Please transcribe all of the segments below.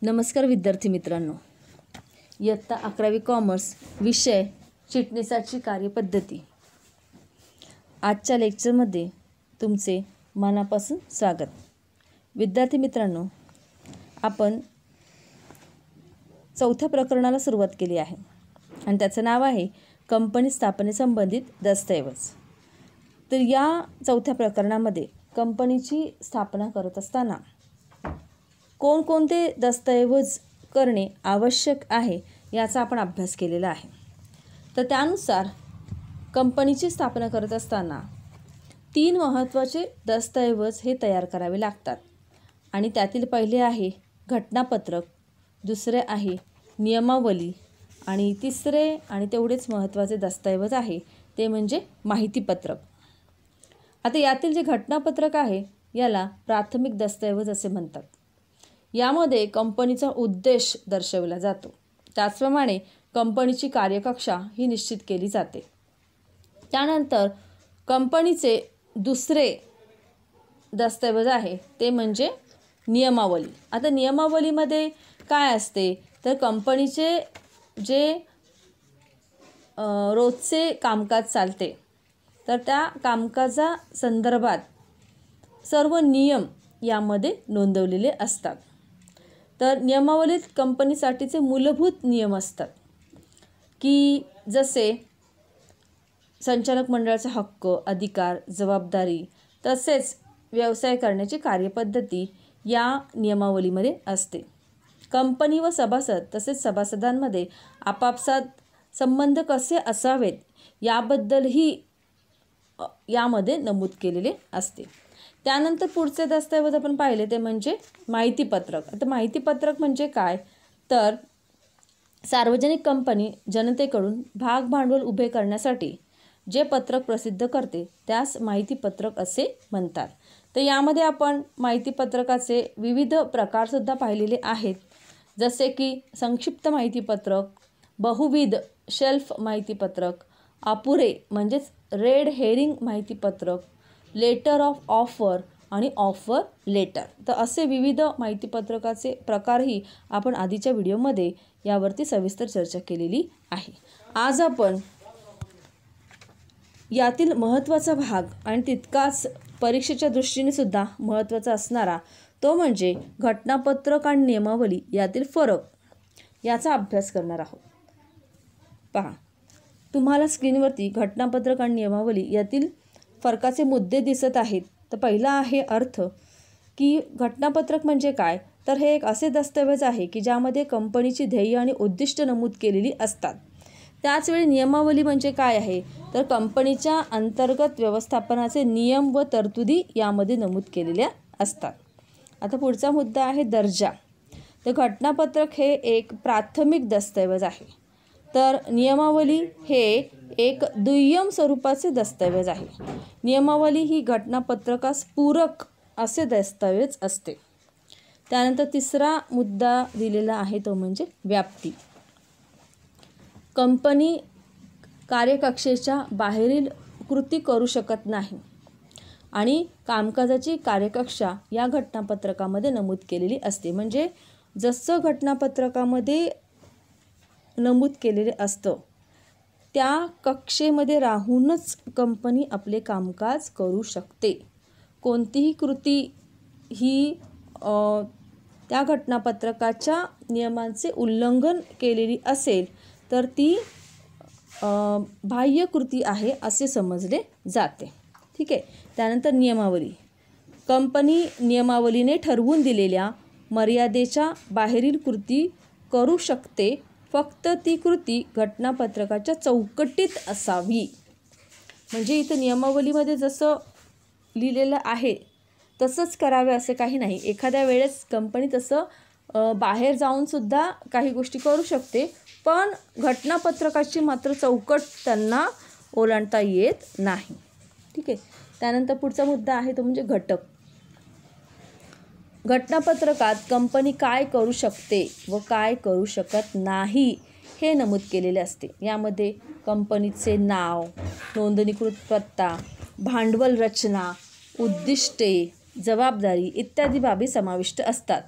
नमस्कार विद्यार्थी मित्रांनो, इयत्ता 11वी कॉमर्स विषय चिटणीसाची कार्यपद्धती. आजच्या लेक्चरमध्ये तुमचे मनापासून स्वागत. विद्यार्थी मित्रांनो, आपण चौथ्या प्रकरणाला सुरुवात केली आहे आणि त्याचं नाव आहे कंपनी स्थापनेसंबंधित दस्तऐवज. तर या चौथ्या प्रकरणामध्ये कंपनीची स्थापना करत असताना कोणकोणते दस्तऐवज करणे आवश्यक आहे याचा आपण अभ्यास केलेला आहे. तर त्यानुसार कंपनीची स्थापना करत असताना 3 महत्त्वाचे दस्तऐवज हे तयार करावे लागतात आणि त्यातील पहिले आहे घटनापत्रक, दुसरे आहे नियमावली आणि तिसरे आणि तेवढेच महत्त्वाचे दस्तऐवज आहे ते म्हणजे माहितीपत्रक. आता यातील जे घटनापत्रक आहे याला प्राथमिक दस्तऐवज असे म्हणतात. यामध्ये कंपनीचा उद्देश दर्शवला जातो. त्याचप्रमाणे कंपनीची कार्यकक्षा ही निश्चित केली जाते. त्यानंतर कंपनीचे दुसरे दस्तऐवज आहे ते म्हणजे नियमावली. आता नियमावलीमध्ये काय असते तर कंपनीचे जे रोजचे कामकाज चालते तर त्या कामकाजा संदर्भात सर्व नियम यामध्ये नोंदवलेले असतात. तर नियमावलीत कंपनीसाठीचे मूलभूत नियम असतात की जसे संचालक मंडळाचा हक्क, अधिकार, जबाबदारी तसेच व्यवसाय करण्याची कार्यपद्धती या नियमावलीमध्ये असते. कंपनी व सभासद तसेच सभासदांमध्ये आपापसात संबंध कसे असावेत याबद्दलही यामध्ये नमूद केलेले असते. त्यानंतर पुढचे दस्तऐवज आपण पाहिले ते म्हणजे माहितीपत्रक. आता माहितीपत्रक म्हणजे काय तर सार्वजनिक कंपनी जनतेकडून भाग भांडवल उभे करण्यासाठी जे पत्रक प्रसिद्ध करते त्यास माहितीपत्रक असे म्हणतात. तर यामध्ये आपण माहितीपत्रकाचे विविध प्रकारसुद्धा पाहिलेले आहेत, जसे की संक्षिप्त माहितीपत्रक, बहुविध शेल्फ माहितीपत्रक, अपुरे म्हणजेच रेड हेरिंग माहितीपत्रक, लेटर ऑफ ऑफर आणि ऑफर लेटर. तर असे विविध माहितीपत्रकाचे प्रकारही आपण आधीच्या व्हिडिओमध्ये यावरती सविस्तर चर्चा केलेली आहे. आज आपण यातील महत्त्वाचा भाग आणि तितकाच परीक्षेच्या दृष्टीने सुद्धा महत्त्वाचा असणारा तो म्हणजे घटनापत्रक आणि नियमावली यातील फरक याचा अभ्यास करणार आहोत. पहा, तुम्हाला स्क्रीनवरती घटनापत्रक आणि नियमावली यातील फरकाचे मुद्दे दिसत आहेत. तर पहिला आहे अर्थ की घटनापत्रक म्हणजे काय तर हे एक असे दस्तऐवज आहे की ज्यामध्ये कंपनीची ध्येय आणि उद्दिष्ट नमूद केलेली असतात. त्याचवेळी नियमावली म्हणजे काय आहे तर कंपनीच्या अंतर्गत व्यवस्थापनाचे नियम व तरतुदी यामध्ये नमूद केलेल्या असतात. आता पुढचा मुद्दा आहे दर्जा. तर घटनापत्रक हे एक प्राथमिक दस्तऐवज आहे तर नियमावली हे एक दुय्यम स्वरूपाचे दस्तऐवज आहे. नियमावली ही घटनापत्रकास पूरक असे दस्तऐवज असते. त्यानंतर तिसरा मुद्दा दिलेला आहे तो म्हणजे व्याप्ती. कंपनी कार्यकक्षेच्या बाहेरील कृती करू शकत नाही आणि कामकाजाची कार्यकक्षा या घटनापत्रकामध्ये नमूद केलेली असते. म्हणजे जसं घटनापत्रकामध्ये नमूद केलेले असतं त्या कक्षेमध्ये राहूनच कंपनी आपले कामकाज करू शकते. कोणतीही कृती ही त्या घटनापत्रकाच्या नियमांचे उल्लंघन केलेली असेल तर ती बाह्य कृती आहे असे समजले जाते. ठीक आहे. त्यानंतर नियमावली. कंपनी नियमावलीने ठरवून दिलेल्या मर्यादेच्या बाहेरील कृती करू शकते, फक्त ती कृती घटनापत्रकाच्या चौकटीत असावी. म्हणजे इथं नियमावलीमध्ये जसं लिहिलेलं आहे तसंच करावे असे काही नाही. एखाद्या वेळेस कंपनी तसं बाहेर जाऊनसुद्धा काही गोष्टी करू शकते, पण घटनापत्रकाची मात्र चौकट त्यांना ओलांडता येत नाही. ठीक आहे. त्यानंतर पुढचा मुद्दा आहे तो म्हणजे घटक. घटनापत्रकात कंपनी काय करू शकते व काय करू शकत नाही हे नमूद केलेले असते. यामध्ये कंपनीचे नाव, नोंदणीकृत पत्ता, भांडवल रचना, उद्दिष्टे, जबाबदारी इत्यादी बाबी समाविष्ट असतात.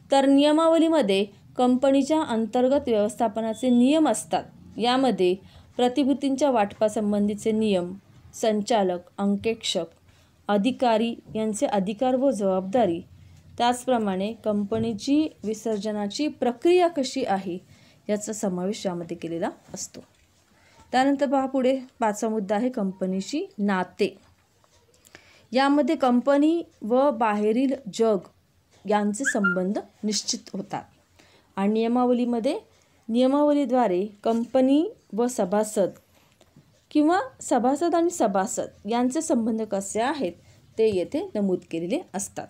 तर नियमावलीमध्ये कंपनीच्या अंतर्गत व्यवस्थापनाचे नियम असतात. यामध्ये प्रतिभूतींच्या वाटपासंबंधीचे नियम, संचालक, अंकेक्षक, अधिकारी यांचे अधिकार व जबाबदारी, त्याचप्रमाणे कंपनीची विसर्जनाची प्रक्रिया कशी आहे याचा समावेश यामध्ये केलेला असतो. त्यानंतर पहा पुढे 5वा मुद्दा आहे कंपनीची नाते. यामध्ये कंपनी व बाहेरील जग यांचे संबंध निश्चित होतात. आणि नियमावलीद्वारे कंपनी व सभासद किंवा सभासद आणि सभासद यांचे संबंध कसे आहेत ते येथे नमूद केलेले असतात.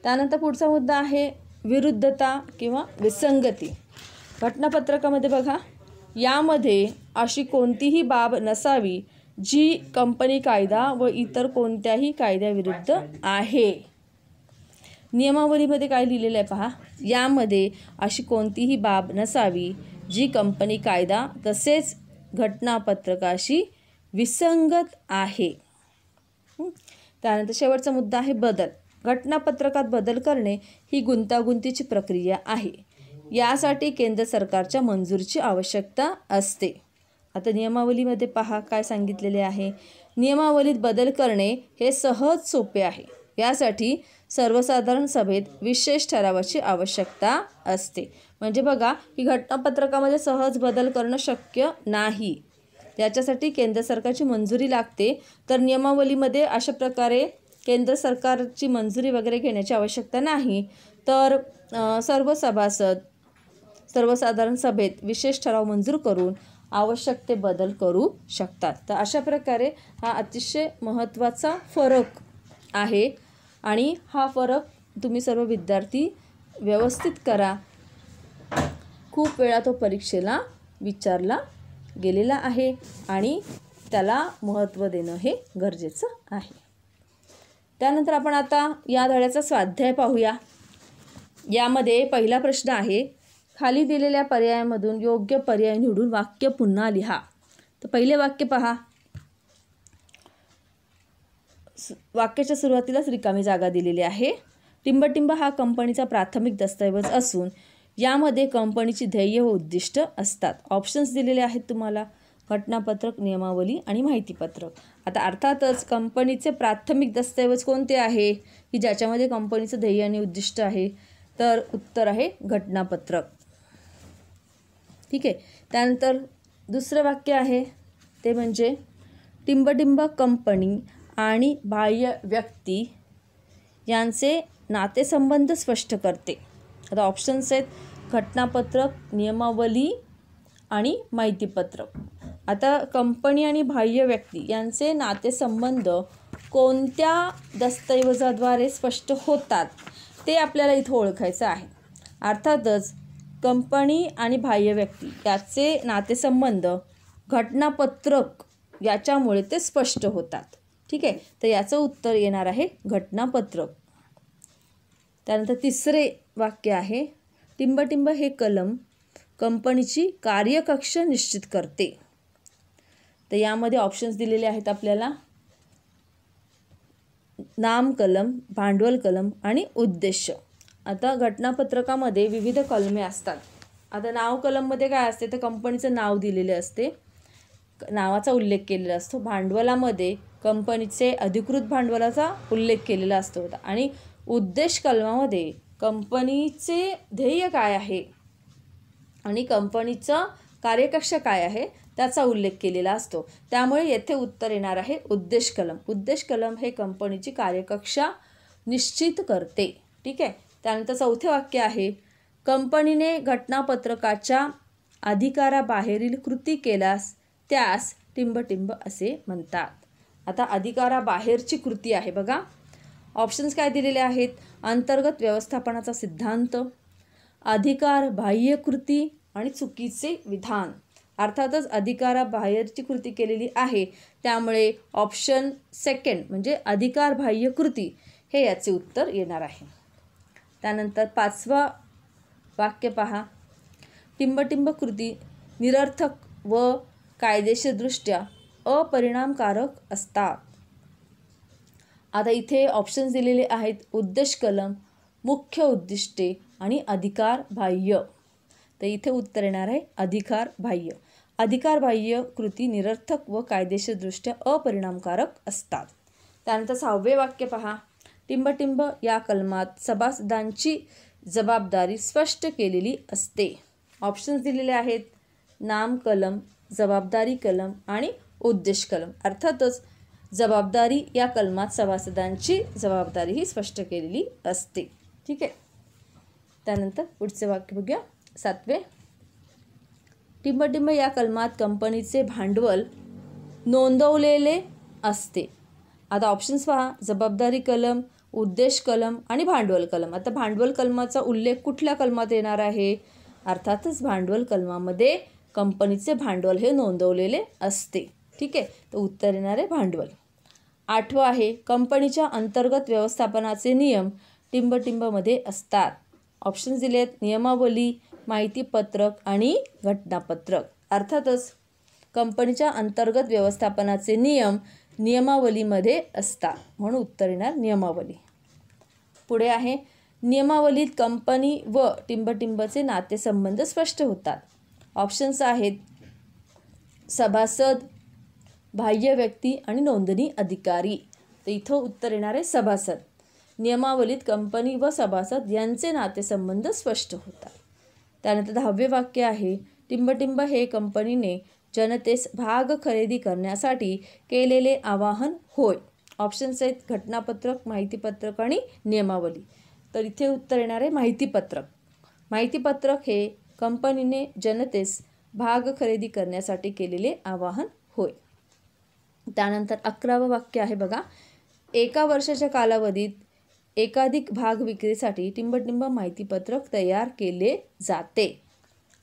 त्यानंतर पुढचा मुद्दा आहे विरुद्धता किंवा विसंगती. घटनापत्रकामध्ये बघा, यामध्ये अशी कोणतीही बाब नसावी जी कंपनी कायदा व इतर कोणत्याही कायद्याविरुद्ध आहे. नियमावलीमध्ये काय लिहिलेलं आहे पहा, यामध्ये अशी कोणतीही बाब नसावी जी कंपनी कायदा तसेच घटनापत्रकाशी विसंगत आहे. त्यानंतर शेवटचा मुद्दा आहे बदल. घटनापत्रकात बदल करणे ही गुंतागुंतीची प्रक्रिया आहे. यासाठी केंद्र सरकारच्या मंजुरीची आवश्यकता असते. आता नियमावलीमध्ये पहा काय सांगितलेले आहे. नियमावलीत बदल करणे हे सहज सोपे आहे. यासाठी सर्वसाधारण सभेत विशेष ठरावाची आवश्यकता असते. म्हणजे बघा की घटनापत्रकामध्ये सहज बदल करणं शक्य नाही. याच्यासाठी केंद्र सरकारची मंजुरी लागते. तर नियमावलीमध्ये अशा प्रकारे केंद्र सरकारची मंजुरी वगैरे घेण्याची आवश्यकता नाही. तर सर्व सभासद सर्वसाधारण सभेत विशेष ठराव मंजूर करून आवश्यक ते बदल करू शकतात. तर अशा प्रकारे हा अतिशय महत्त्वाचा फरक आहे आणि हा फरक तुम्ही सर्व विद्यार्थी व्यवस्थित करा. खूप वेळा तो परीक्षेला विचारला गेलेला आहे आणि त्याला महत्त्व देणं हे गरजेचं आहे. त्यानंतर आपण आता या धड्याचा स्वाध्याय पाहूया. यामध्ये पहिला प्रश्न आहे, खाली दिलेल्या पर्यायामधून योग्य पर्याय निवडून वाक्य पुन्हा लिहा. तर पहिले वाक्य पहा. वाक्याच्या सुरुवातीलाच रिकामी जागा दिलेली आहे. टिंबटिंब हा कंपनीचा प्राथमिक दस्तऐवज असून यामध्ये कंपनीची ध्येय व उद्दिष्ट असतात. ऑप्शन्स दिलेले आहेत तुम्हाला, घटनापत्रक, नियमावली आणि माहितीपत्रक. आता अर्थातच कंपनीचे प्राथमिक दस्तऐवज कोणते आहे की ज्याच्यामध्ये कंपनीचं ध्येय आणि उद्दिष्ट आहे, तर उत्तर आहे घटनापत्रक. ठीक आहे. त्यानंतर दुसरं वाक्य आहे ते म्हणजे टिंबटिंब कंपनी आणि बाह्य व्यक्ती यांचे नातेसंबंध स्पष्ट करते. आता ऑप्शन्स आहेत घटनापत्रक, नियमावली आणि माहितीपत्रक. आता कंपनी आणि बाह्य व्यक्ती यांचे नातेसंबंध कोणत्या दस्तऐवजाद्वारे स्पष्ट होतात ते आपल्याला इथं ओळखायचं आहे. अर्थातच कंपनी आणि बाह्य व्यक्ती याचे नातेसंबंध घटनापत्रक याच्यामुळे ते स्पष्ट होतात. ठीक आहे. तर याचं उत्तर येणार आहे घटनापत्रक. त्यानंतर तिसरे वाक्य आहे, टिंबटिंब हे कलम कंपनीची कार्यकक्ष निश्चित करते. तर यामध्ये ऑप्शन्स दिलेले आहेत आपल्याला, नाम कलम, भांडवल कलम आणि उद्देश. आता घटनापत्रकामध्ये विविध कलमे असतात. आता नाव कलममध्ये काय असते तर कंपनीचं नाव दिलेले असते, नावाचा उल्लेख केलेला असतो. भांडवलामध्ये कंपनीचे अधिकृत भांडवलाचा उल्लेख केलेला असतो आणि उद्देश कलमामध्ये कंपनीचे ध्येय काय आहे आणि कंपनीचं कार्यकक्ष काय आहे त्याचा उल्लेख केलेला असतो. त्यामुळे येथे उत्तर येणार आहे उद्देश कलम. उद्देश कलम हे कंपनीची कार्यकक्षा निश्चित करते. ठीक आहे. त्यानंतर चौथे वाक्य आहे, कंपनीने घटनापत्रकाच्या अधिकाराबाहेरील कृती केल्यास त्यास टिंबटिंब असे म्हणतात. आता अधिकाराबाहेरची कृती आहे बघा. ऑप्शन्स काय दिलेले आहेत, अंतर्गत व्यवस्थापनाचा सिद्धांत, अधिकार बाह्य कृती आणि चुकीचे विधान. अर्थातच अधिकाराबाहेरची कृती केलेली आहे त्यामुळे ऑप्शन सेकंड म्हणजे अधिकार बाह्य कृती हे याचे उत्तर येणार आहे. त्यानंतर 5वा वाक्य पहा, टिंबटिंब कृती निरर्थक व कायदेशीरदृष्ट्या अपरिणामकारक असतात. आता इथे ऑप्शन्स दिलेले आहेत, उद्देश कलम, मुख्य उद्दिष्टे आणि अधिकार बाह्य. तर इथे उत्तर येणार आहे अधिकार बाह्य. अधिकार बाह्य कृती निरर्थक व कायदेशीरदृष्ट्या अपरिणामकारक असतात. त्यानंतर 6वे वाक्य पहा. टिंबटिंब या कलमात सभासदांची जबाबदारी स्पष्ट केलेली असते. ऑप्शन्स दिलेले आहेत. नाम कलम, जबाबदारी कलम आणि उद्देश कलम. अर्थातच जबाबदारी या कलमात सभासदांची जबाबदारी ही स्पष्ट केलेली असते. ठीक आहे. त्यानंतर पुढचे वाक्य बघूया. 7वे. टिंबटिंब या कलमात कंपनीचे भांडवल नोंदवलेले असते. आता ऑप्शन्स पहा. जबाबदारी कलम, उद्देश कलम आणि भांडवल कलम. आता भांडवल कलमाचा उल्लेख कुठल्या कलमात येणार आहे? अर्थातच भांडवल कलमामध्ये कंपनीचे भांडवल हे नोंदवलेले असते. ठीक आहे. तर उत्तर येणार आहे भांडवल. 8वं आहे. कंपनीच्या अंतर्गत व्यवस्थापनाचे नियम टिंबटिंबमध्ये असतात. ऑप्शन्स दिले आहेत. नियमावली, माहितीपत्रक आणि घटनापत्रक. अर्थातच कंपनीच्या अंतर्गत व्यवस्थापनाचे नियम नियमावलीमध्ये असतात, म्हणून उत्तर येणार नियमावली. पुढे आहे. नियमावलीत कंपनी व टिंबटिंबचे नातेसंबंध स्पष्ट होतात. ऑप्शन्स आहेत. सभासद, बाह्य व्यक्ती आणि नोंदणी अधिकारी. तर इथं उत्तर येणार आहे सभासद. नियमावलीत कंपनी व सभासद यांचे नातेसंबंध स्पष्ट होतात. त्यानंतर 10वे वाक्य आहे. टिंबटिंब हे कंपनीने जनतेस भाग खरेदी करण्यासाठी केलेले आवाहन होय. ऑप्शन्स आहेत. घटनापत्रक, माहितीपत्रक आणि नियमावली. तर इथे उत्तर येणार आहे माहितीपत्रक. माहितीपत्रक हे कंपनीने जनतेस भाग खरेदी करण्यासाठी केलेले आवाहन होय. त्यानंतर 11वं वाक्य आहे बघा. 1 वर्षाच्या कालावधीत एकाधिक भाग विक्रीसाठी टिंबटिंब माहितीपत्रक तयार केले जाते.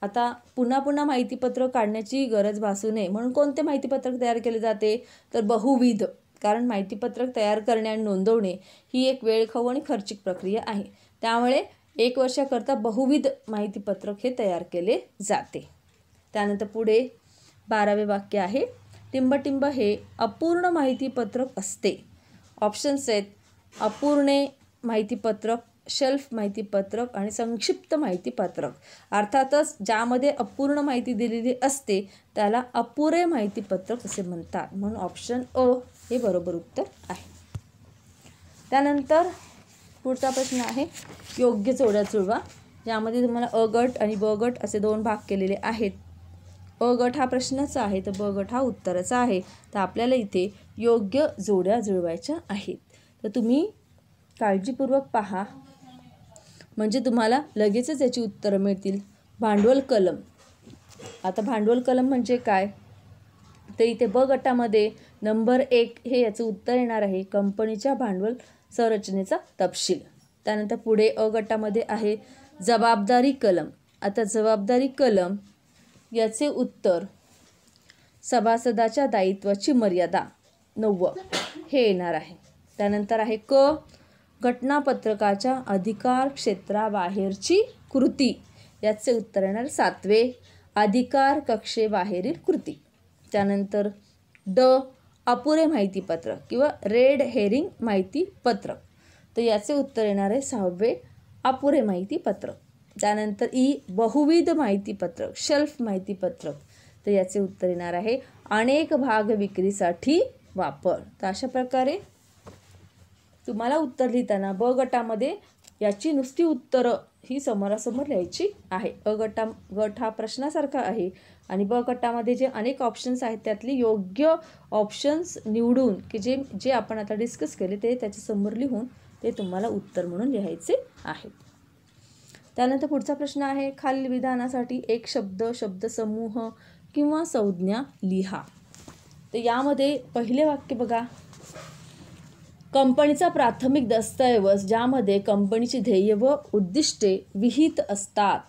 आता पुन्हा माहितीपत्रक काढण्याची गरज भासू नये म्हणून कोणते माहितीपत्रक तयार केले जाते? तर बहुविध. कारण माहितीपत्रक तयार करणे आणि नोंदवणे ही एक वेळखाऊ आणि खर्चिक प्रक्रिया आहे. त्यामुळे 1 वर्षाकरता बहुविध माहितीपत्रक हे तयार केले जाते. त्यानंतर पुढे 12वे वाक्य आहे. टिंबटिंब हे अपूर्ण माहितीपत्रक असते. ऑप्शन्स आहेत. अपूर्णे माहितीपत्रक, शेल्फ माहितीपत्रक आणि संक्षिप्त माहितीपत्रक. अर्थातच ज्यामध्ये अपूर्ण माहिती दिलेली असते त्याला अपुरे माहितीपत्रक असे म्हणतात, म्हणून ऑप्शन अ हे बरोबर उत्तर आहे. त्यानंतर पुढचा प्रश्न आहे योग्य जोड्या जुळवा. यामध्ये तुम्हाला अ गट आणि ब गट असे 2 भाग केलेले आहेत. अ गट हा प्रश्नाचा आहे तर ब गट हा उत्तराचा आहे. तर आपल्याला इथे योग्य जोड्या जुळवायच्या आहेत. तर तुम्ही काळजीपूर्वक पहा म्हणजे तुम्हाला लगेचच याची उत्तरं मिळतील. भांडवल कलम. आता भांडवल कलम म्हणजे काय? तर इथे ब गटामध्ये नंबर 1 हे याचं उत्तर येणार आहे कंपनीच्या भांडवल संरचनेचा तपशील. त्यानंतर पुढे अ गटामध्ये आहे जबाबदारी कलम. आता जबाबदारी कलम याचे उत्तर सभासदाच्या दायित्वाची मर्यादा 90 हे येणार आहे. त्यानंतर आहे क घटनापत्रकाच्या अधिकार क्षेत्राबाहेरची कृती. याचे उत्तर येणार 7वे अधिकार कक्षेबाहेरील कृती. त्यानंतर ड अपुरे माहितीपत्रक किंवा रेड हेरिंग माहितीपत्रक. तर याचे उत्तर येणार आहे 6वे अपुरे माहितीपत्रक. त्यानंतर ई बहुविध माहितीपत्रक, शेल्फ माहितीपत्रक. तर याचे उत्तर येणार आहे अनेक भाग विक्रीसाठी वापर. तर अशा प्रकारे तुम्हाला उत्तर लिहिताना ब गटामध्ये याची नुसती उत्तरं ही समोरासमोर लिहायची आहे. गट हा प्रश्नासारखा आहे आणि ब गटामध्ये जे अनेक ऑप्शन्स आहेत त्यातली योग्य ऑप्शन्स निवडून की जे आपण आता डिस्कस केले ते त्याच्यासमोर लिहून ते तुम्हाला उत्तर म्हणून लिहायचे आहेत. त्यानंतर पुढचा प्रश्न आहे खालील विधानासाठी एक शब्द, शब्दसमूह किंवा संज्ञा लिहा. तर यामध्ये पहिले वाक्य बघा. कंपनीचा प्राथमिक दस्तऐवज ज्यामध्ये कंपनीची ध्येय व उद्दिष्टे विहित असतात.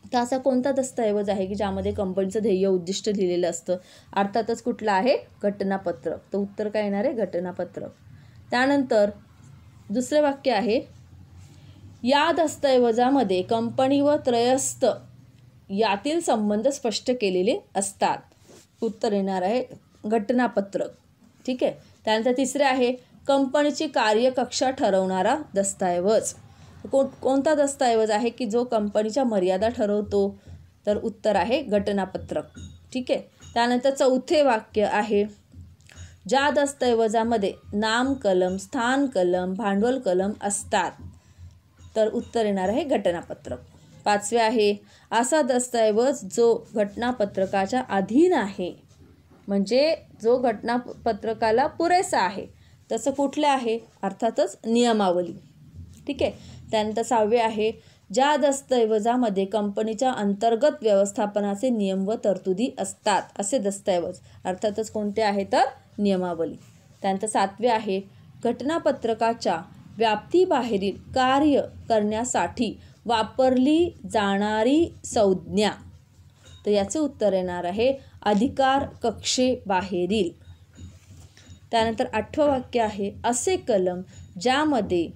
तर असा कोणता दस्तऐवज आहे की ज्यामध्ये कंपनीचं ध्येय उद्दिष्ट लिहिलेलं असतं? अर्थातच कुठलं आहे? घटनापत्रक. तर उत्तर काय येणार आहे? घटनापत्रक. त्यानंतर दुसरे वाक्य आहे या दस्तऐवजामध्ये कंपनी व त्रयस्थ यातील संबंध स्पष्ट केलेले असतात. उत्तर येणार आहे घटनापत्रक. ठीक आहे. त्यानंतर तिसरे आहे कंपनीची कार्यकक्षा ठरवणारा दस्तऐवज. कोणता दस्तऐवज आहे की जो कंपनीच्या मर्यादा ठरवतो? तर उत्तर आहे घटनापत्रक. ठीक आहे. त्यानंतर चौथे वाक्य आहे, ज्या दस्तऐवजामध्ये नाम कलम, स्थान कलम, भांडवल कलम असतात. तर उत्तर येणार आहे घटनापत्रक. पाचवे आहे, असा दस्तऐवज जो घटनापत्रकाच्या अधीन आहे, म्हणजे जो घटनापत्रकाला पुरेसा आहे. तसं कुठले आहे? अर्थातच नियमावली. ठीक आहे. त्यानंतर सहावे आहे, ज्या दस्तऐवजामध्ये कंपनीच्या अंतर्गत व्यवस्थापनाचे नियम व तरतुदी असतात. असे दस्तऐवज अर्थातच कोणते आहे? तर नियमावली. त्यानंतर सातवे आहे, घटनापत्रकाच्या व्याप्तीबाहेरील कार्य करण्यासाठी वापरली जाणारी संज्ञा. तर याचे उत्तर येणार आहे अधिकार कक्षेबाहेरील. त्यानंतर आठवं वाक्य आहे, असे कलम ज्यामध्ये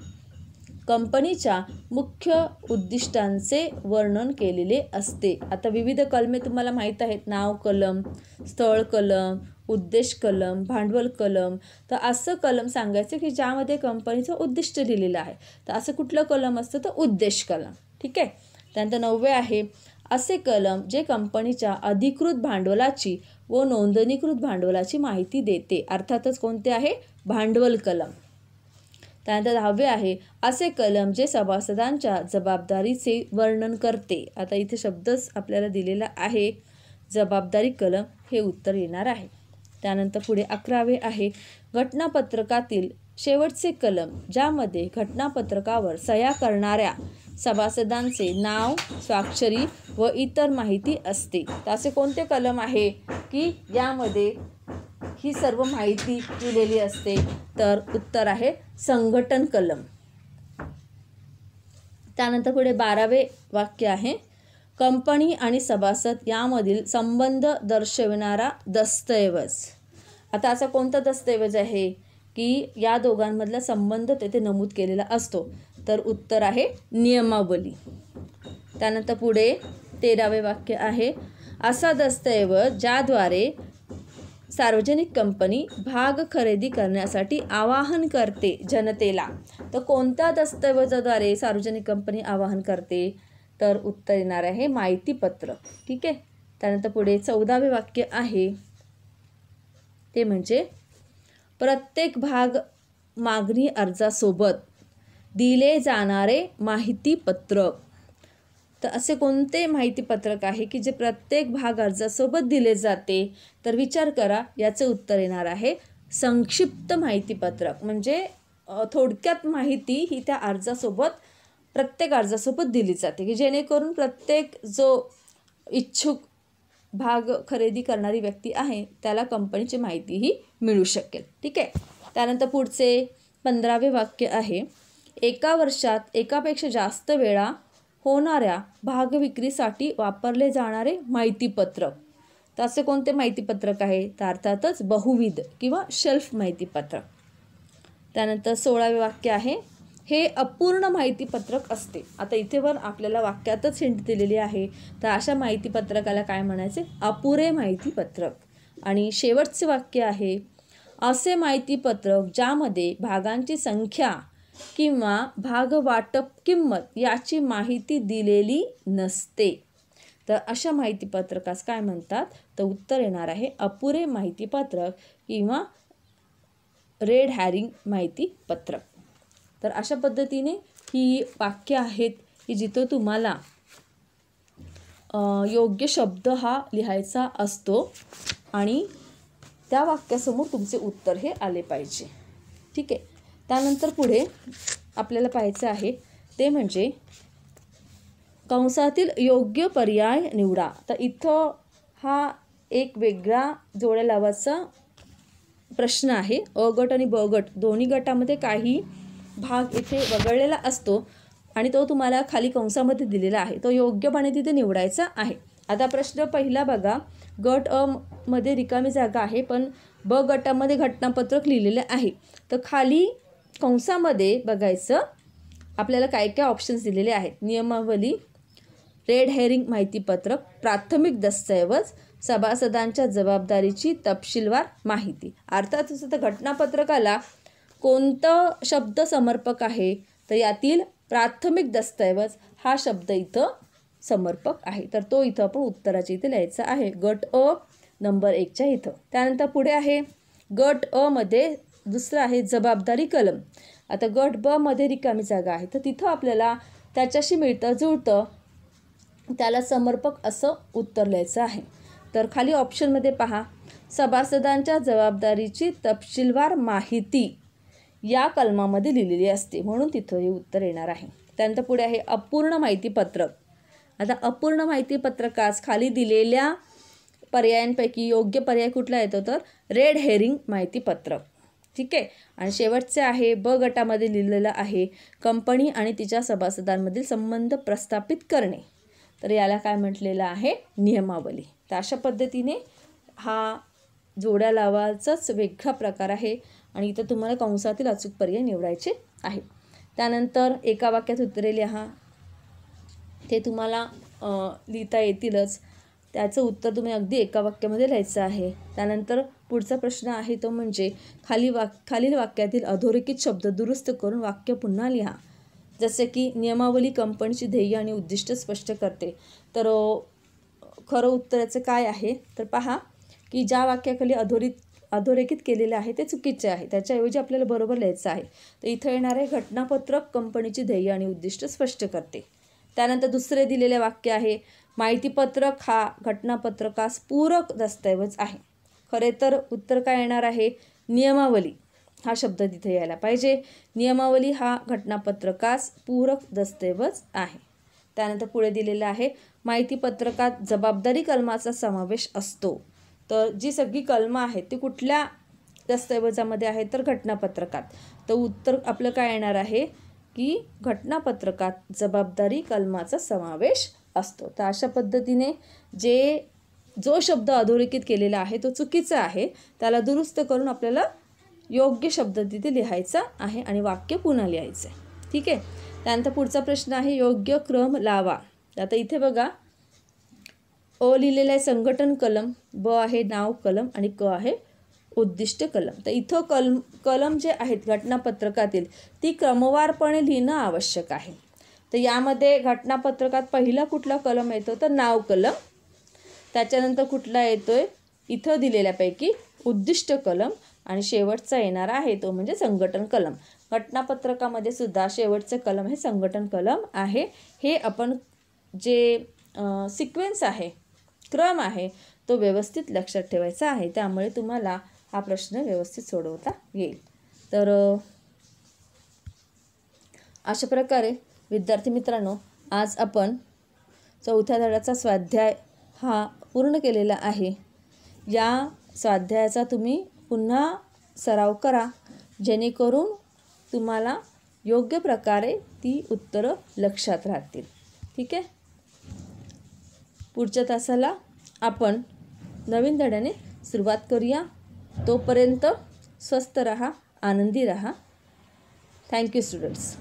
कंपनीच्या मुख्य उद्दिष्टांचे वर्णन केलेले असते. आता विविध कलमे तुम्हाला माहीत आहेत, नाव कलम, स्थळ कलम, उद्देश कलम, भांडवल कलम. तर असं कलम सांगायचं की ज्यामध्ये कंपनीचं उद्दिष्ट लिहिलेलं आहे. तर असं कुठलं कलम असतं? तर उद्देश कलम. ठीक आहे. त्यानंतर नववे आहे, असे कलम जे कंपनीच्या अधिकृत भांडवलाची व नोंदणीकृत भांडवलाची माहिती देते. अर्थातच कोणते आहे? भांडवल कलम. त्यानंतर दहावे आहे, असे कलम जे सभासदांच्या जबाबदारीचे वर्णन करते. आता इथे शब्दच आपल्याला दिलेला आहे, जबाबदारी कलम, हे उत्तर येणार आहे. त्यानंतर पुढे 11वे आहे, घटनापत्रकातील शेवटचे कलम ज्यामध्ये घटनापत्रकावर सह्या करणाऱ्या सभासदांचे नाव, स्वाक्षरी व इतर माहिती असते. तर असे कोणते कलम आहे की यामध्ये ही सर्व माहिती दिलेली असते? तर उत्तर आहे संघटन कलम. त्यानंतर पुढे 12वे वाक्य आहे, कंपनी आणि सभासद यामधील संबंध दर्शविणारा दस्तऐवज. आता असा कोणता दस्तऐवज आहे की या दोघांमधला संबंध तेथे नमूद केलेला असतो? तर उत्तर आहे नियमावली. त्यानंतर पुढे 13वे वाक्य आहे, असा दस्तऐवज ज्याद्वारे सार्वजनिक कंपनी भाग खरेदी करण्यासाठी आवाहन करते जनतेला. तर कोणत्या दस्तऐवजाद्वारे सार्वजनिक कंपनी आवाहन करते? तर उत्तर येणार आहे माहितीपत्र. ठीक आहे. त्यानंतर पुढे 14वे वाक्य आहे, ते म्हणजे प्रत्येक भाग मागणी अर्जासोबत दिले जाणारे माहितीपत्रक. तर असे कोणते माहितीपत्रक आहे की जे प्रत्येक भाग अर्जासोबत दिले जाते? तर विचार करा, याचे उत्तर येणार आहे संक्षिप्त माहितीपत्रक. म्हणजे थोडक्यात माहिती ही त्या अर्जासोबत, प्रत्येक अर्जासोबत दिली जाते की जेणेकरून प्रत्येक जो इच्छुक भाग खरेदी करणारी व्यक्ती आहे त्याला कंपनीची माहितीही मिळू शकेल. ठीक आहे. त्यानंतर पुढचे 15वे वाक्य आहे, एका वर्षात एकापेक्षा जास्त वेळा होणाऱ्या भागविक्रीसाठी वापरले जाणारे माहितीपत्रक. तर असे कोणते माहितीपत्रक आहे? तर अर्थातच बहुविध किंवा शेल्फ माहितीपत्रक. त्यानंतर 16वे वाक्य आहे, हे अपूर्ण माहितीपत्रक असते. आता इथे वर आपल्याला वाक्यातच हिंट दिलेली आहे. तर अशा माहितीपत्रकाला काय म्हणायचे? अपुरे माहितीपत्रक. आणि शेवटचे वाक्य आहे, असे माहितीपत्रक ज्यामध्ये भागांची संख्या किंवा भाग वाटप किंमत याची माहिती दिलेली नसते. तर अशा माहितीपत्रकास काय म्हणतात? तर उत्तर येणार आहे अपुरे माहितीपत्रक किंवा रेड हॅरिंग माहितीपत्रक. तर अशा पद्धतीने ही वाक्य आहेत की जिथं तुम्हाला योग्य शब्द हा लिहायचा असतो आणि त्या वाक्यासमोर तुमचे उत्तर हे आले पाहिजे. ठीक आहे. त्यानंतर पुढे आपल्याला पाहायचं आहे ते म्हणजे कंसातील योग्य पर्याय निवडा. तर इथं हा एक वेगळा जोड्या लावाचा प्रश्न आहे. अ गट आणि ब गट दोन्ही गटामध्ये काही भाग इथे वगळलेला असतो आणि तो तुम्हाला खाली कंसामध्ये दिलेला आहे. तो योग्यपणे तिथे निवडायचा आहे. आता प्रश्न पहिला बघा, गट अ मध्ये रिकामी जागा आहे पण ब गटामध्ये घटनापत्रक लिहिलेले आहे. तर खाली कंसामध्ये बघायचं आपल्याला काय काय ऑप्शन्स दिलेले आहेत. नियमावली, रेड हेरिंग माहितीपत्रक, प्राथमिक दस्तऐवज, सभासदांच्या जबाबदारीची तपशीलवार माहिती. अर्थातच तर घटनापत्रकाला कोणतं शब्द समर्पक आहे? तर यातील प्राथमिक दस्तऐवज हा शब्द इथं समर्पक आहे. तर तो इथं आपण उत्तराच्या इथे लिहायचा आहे, गट अ नंबर 1च्या इथं. त्यानंतर पुढे आहे गट अ मध्ये दुसरं आहे जबाबदारी कलम. आता गट ब मध्ये रिकामी जागा आहे, तर तिथं आपल्याला त्याच्याशी मिळतं जुळतं त्याला समर्पक असं उत्तर लिहायचं आहे. तर खाली ऑप्शनमध्ये पहा, सभासदांच्या जबाबदारीची तपशीलवार माहिती या कलमामध्ये लिहिलेली असते, म्हणून तिथं हे उत्तर येणार आहे. त्यानंतर पुढे आहे अपूर्ण माहितीपत्रक. आता अपूर्ण माहितीपत्रकास खाली दिलेल्या पर्यायांपैकी योग्य पर्याय कुठला येतो, तर रेड हेरिंग माहितीपत्रक. ठीक आहे. आणि शेवटचे आहे ब गटामध्ये लिहिलेलं आहे कंपनी आणि तिच्या सभासदांमधील संबंध प्रस्थापित करणे. तर याला काय म्हटलेलं आहे, नियमावली. तर अशा पद्धतीने हा जोड्या लावाचाच वेगळा प्रकार आहे आणि इथं तुम्हाला कंसातील अचूक पर्याय निवडायचे आहे. त्यानंतर एका वाक्यात उत्तरे लिहा, ते तुम्हाला लिहिता येतीलच. त्याचं उत्तर तुम्ही अगदी एका वाक्यामध्ये लिहायचं आहे. त्यानंतर पुढचा प्रश्न आहे तो म्हणजे खालील वाक्यातील अधोरेखित शब्द दुरुस्त करून वाक्य पुन्हा लिहा. जसे की नियमावली कंपनीची ध्येय आणि उद्दिष्ट स्पष्ट करते. तर खरं उत्तराचं काय आहे, तर पहा की ज्या वाक्याखाली अधोरेखित केलेलं आहे ते चुकीचे आहे, त्याच्याऐवजी आपल्याला बरोबर लिहायचं आहे. तर इथं येणार आहे घटनापत्रक कंपनीची ध्येय आणि उद्दिष्ट स्पष्ट करते. त्यानंतर दुसरे दिलेले वाक्य आहे माहितीपत्रक हा घटनापत्रकास पूरक दस्तऐवज आहे. खरे तर उत्तर काय येणार आहे, नियमावली हा शब्द तिथे यायला पाहिजे. नियमावली हा घटनापत्रकास पूरक दस्तऐवज आहे. त्यानंतर पुढे दिलेलं आहे माहितीपत्रकात जबाबदारी कलमाचा समावेश असतो. तर जी सगळी कलमं आहेत ती कुठल्या दस्तऐवजामध्ये आहेत, तर घटनापत्रकात. तर उत्तर आपलं काय येणार आहे की घटनापत्रकात जबाबदारी कलमाचा समावेश असतो. तर अशा पद्धतीने जो शब्द अधोरेखित केलेला आहे तो चुकीचा आहे, त्याला दुरुस्त करून आपल्याला योग्य शब्द तिथे लिहायचा आहे आणि वाक्य पुन्हा लिहायचं आहे. ठीक आहे. त्यानंतर पुढचा प्रश्न आहे योग्य क्रम लावा. आता इथे बघा अ लिहिलेलं आहे संघटन कलम, ब आहे नाव कलम आणि क आहे उद्दिष्ट कलम. तर इथं कलम जे आहेत घटनापत्रकातील ती क्रमवारपणे लिहिणं आवश्यक आहे. तर यामध्ये घटनापत्रकात पहिला कुठला कलम येतो, तर नाव कलम. त्याच्यानंतर कुठला येतोय, इथं दिलेल्यापैकी उद्दिष्ट कलम आणि शेवटचा येणार आहे तो म्हणजे संघटन कलम. घटनापत्रकामध्ये सुद्धा शेवटचे कलम हे संघटन कलम आहे. हे आपण जे सिक्वेन्स आहे, क्रम आहे, तो व्यवस्थित लक्षात ठेवायचा आहे. त्यामुळे तुम्हाला हा प्रश्न व्यवस्थित सोडवता येईल. तर अशा प्रकारे विद्यार्थी मित्रांनो, आज आपण चौथ्या धड्याचा स्वाध्याय हा पूर्ण केलेला आहे. या स्वाध्यायाचा तुम्ही पुन्हा सराव करा, जेणेकरून तुम्हाला योग्य प्रकारे ती उत्तरं लक्षात राहतील. ठीक आहे. पुढच्या तासाला आपण नवीन धड्याने सुरुवात करूया. तोपर्यंत स्वस्थ रहा, आनंदी रहा. Thank you students.